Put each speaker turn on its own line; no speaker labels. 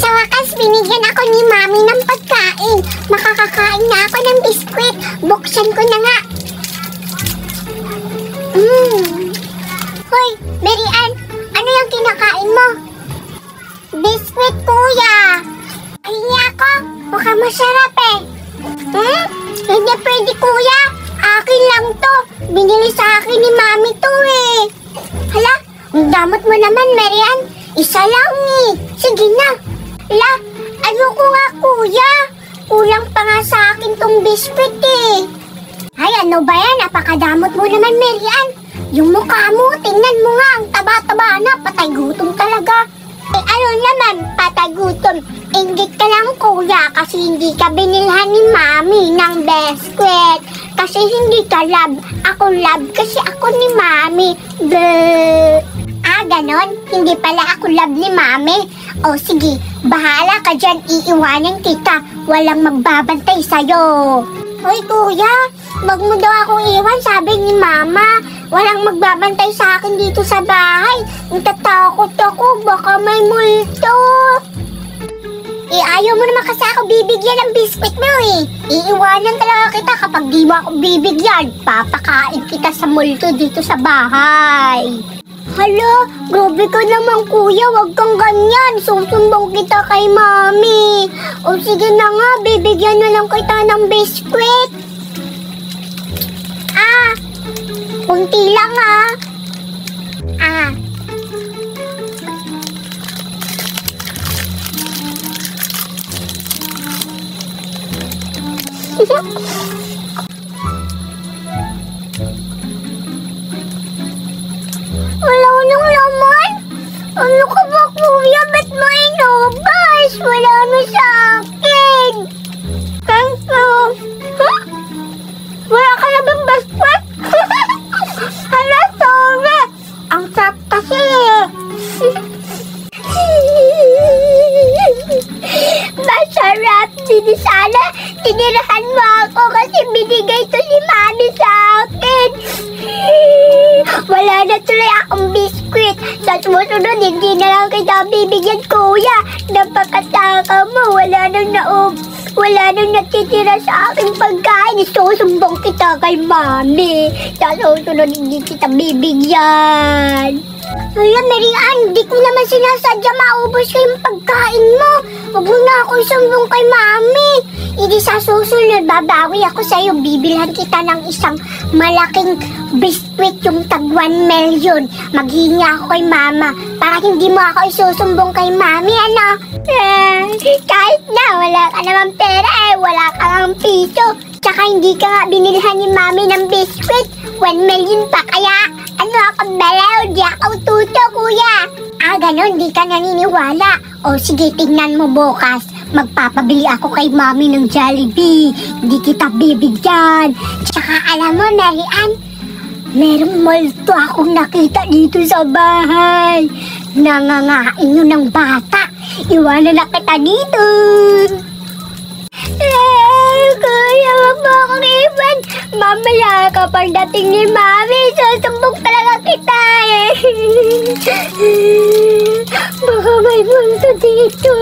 Sa wakas, binigyan ako ni Mami ng pagkain. Makakakain na ako ng biskwit. Buksan ko na nga. Hoy, Mary Ann, ano yung kinakain mo? Biskwit, kuya. Hingi ako. Mukhang masarap eh. Hindi pwede, kuya. Akin lang to. Binili sa akin ni Mami to eh. Hala, ang damot mo naman, Mary Ann. Isa lang eh. Sige na. Hala, ano ko nga, kuya? Kulang pa nga sa akin tong biskwit eh. Ay, ano ba yan? Napakadamot mo naman, Mary Ann. Yung mukha mo, tingnan mo nga. Ang taba-taba na. Patay gutom talaga. Eh, ano naman, patay gutom. Inggit ka lang, kuya, kasi hindi ka binilhan ni Mami ng biskwit. Kasi hindi ka love. Ako love kasi ako ni Mami. Bleh. Ah, ganon? Hindi pala ako love ni Mami. O sige, bahala ka dyan. Iiwanan kita. Walang magbabantay sa'yo. Hoy, kuya, wag mo daw akong iwan, sabi ni Mama. Walang magbabantay sa akin dito sa bahay. Natatakot ako, baka may multo. Eh, ayaw mo naman kasi ako bibigyan ng biskwit mo eh. Iiwanan talaga kita kapag di mo ako bibigyan. Papakain kita sa multo dito sa bahay. Hala, grabe ka naman, kuya. Wag kang ganyan. Susumbong kita kay Mami. O sige na nga, bibigyan na lang kita ng biskwit. Ah, kunti lang ah. Ah. Wala nang laman? Ano ka ba, kuya? Ba't mo inubos? Wala na sa akin. Thank you. Huh? Wala ka na bang basket? Hala, sorry. Ang sarap kasi eh. Masarap. Hindi sana tinirahan mo ako kasi binigay to ni Mami sa akin. Wala na tuloy akong biskwit. Sa sumunod, hindi na lang kita bibigyan, kuya. Napakataka mo. Wala nang natitira sa aking pagkain. Isusumbong kita kay Mami. Sa susunod, hindi kita bibigyan. Hala, Mary Ann, hindi ko naman sinasadya maubos ko yung pagkain mo. Huwag mo na ako isumbong kay Mami. Hindi sa susunod, babawi ako sa'yo. Bibilhan kita ng isang malaking biskwit, yung tag 1 million. Maghingi ako kay Mama para hindi mo ako isusumbong kay Mami, ano? Kahit na, wala ka naman pera eh. Wala ka ng piso. Tsaka hindi ka nga binilhan ni Mami ng biskwit. 1 million pa, kaya ano ako balaw? Di ako tuto, kuya. Ah, ganon, di ka naniniwala. O sige, tingnan mo bukas. Magpapabili ako kay Mami ng Jollibee. Hindi kita bibigyan. Tsaka alam mo, Mary Ann, merong multo akong nakita dito sa bahay. Nangangain yun ng bata. Iwanan na kita dito. Kuya, wag mo akong iwan. Mamaya kapag dating ni Mami, susumbong talaga kita eh. Baka may multo dito.